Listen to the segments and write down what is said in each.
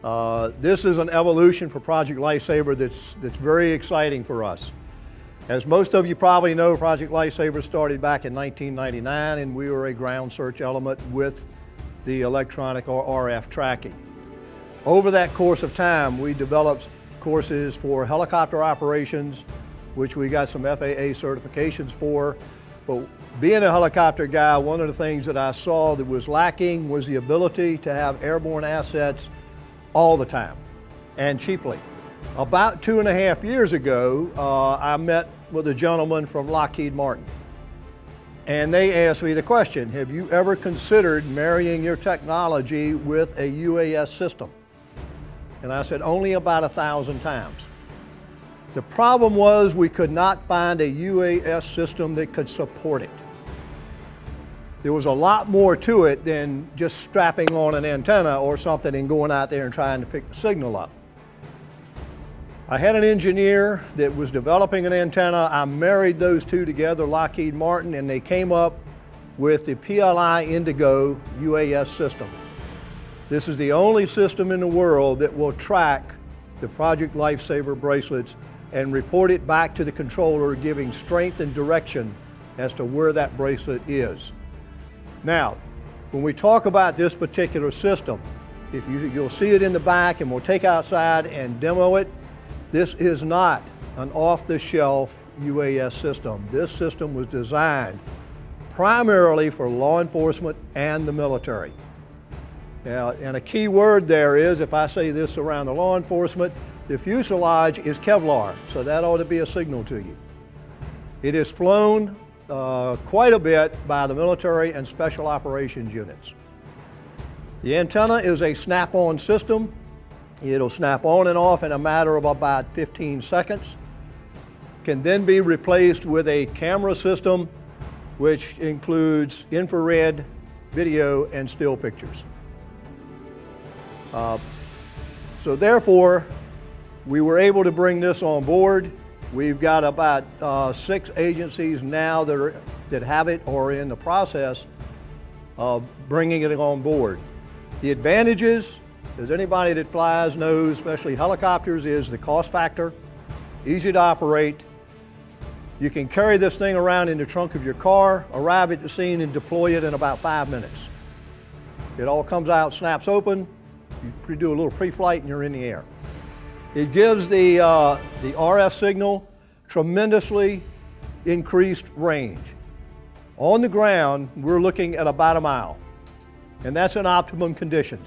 This is an evolution for Project Lifesaver that's very exciting for us. As most of you probably know, Project Lifesaver started back in 1999, and we were a ground search element with the electronic or RF tracking. Over that course of time, we developed courses for helicopter operations, which we got some FAA certifications for. But being a helicopter guy, one of the things that I saw that was lacking was the ability to have airborne assets all the time and cheaply. About 2.5 years ago, I met with a gentleman from Lockheed Martin. And they asked me the question, have you ever considered marrying your technology with a UAS system? And I said, only about 1,000 times. The problem was we could not find a UAS system that could support it. There was a lot more to it than just strapping on an antenna or something and going out there and trying to pick the signal up. I had an engineer that was developing an antenna. I married those two together, Lockheed Martin, and they came up with the PLI Indigo UAS system. This is the only system in the world that will track the Project Lifesaver bracelets and report it back to the controller, giving strength and direction as to where that bracelet is. Now, when we talk about this particular system, you'll see it in the back, and we'll take outside and demo it. This is not an off-the-shelf UAS system. This system was designed primarily for law enforcement and the military. Now, and a key word there is, if I say this around the law enforcement, the fuselage is Kevlar, so that ought to be a signal to you. It is flown quite a bit by the military and special operations units. The antenna is a snap-on system. It'll snap on and off in a matter of about 15 seconds. Can then be replaced with a camera system, which includes infrared, video, and still pictures. So therefore, we were able to bring this on board. We've got about 6 agencies now that have it or are in the process of bringing it on board. The advantages, as anybody that flies knows, especially helicopters, is the cost factor, easy to operate. You can carry this thing around in the trunk of your car, arrive at the scene, and deploy it in about 5 minutes. It all comes out, snaps open, you do a little pre-flight, and you're in the air. It gives the RF signal tremendously increased range. On the ground, we're looking at about 1 mile, and that's in optimum conditions,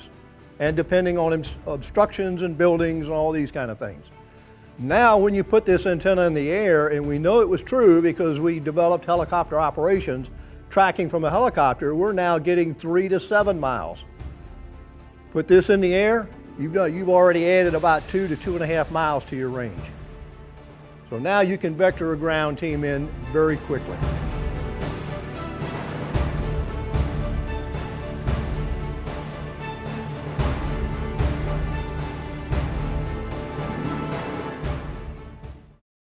and depending on obstructions and buildings and all these kind of things. Now, when you put this antenna in the air, and we know it was true because we developed helicopter operations, tracking from a helicopter, we're now getting 3 to 7 miles. Put this in the air, you've already added about 2 to 2.5 miles to your range. So now you can vector a ground team in very quickly.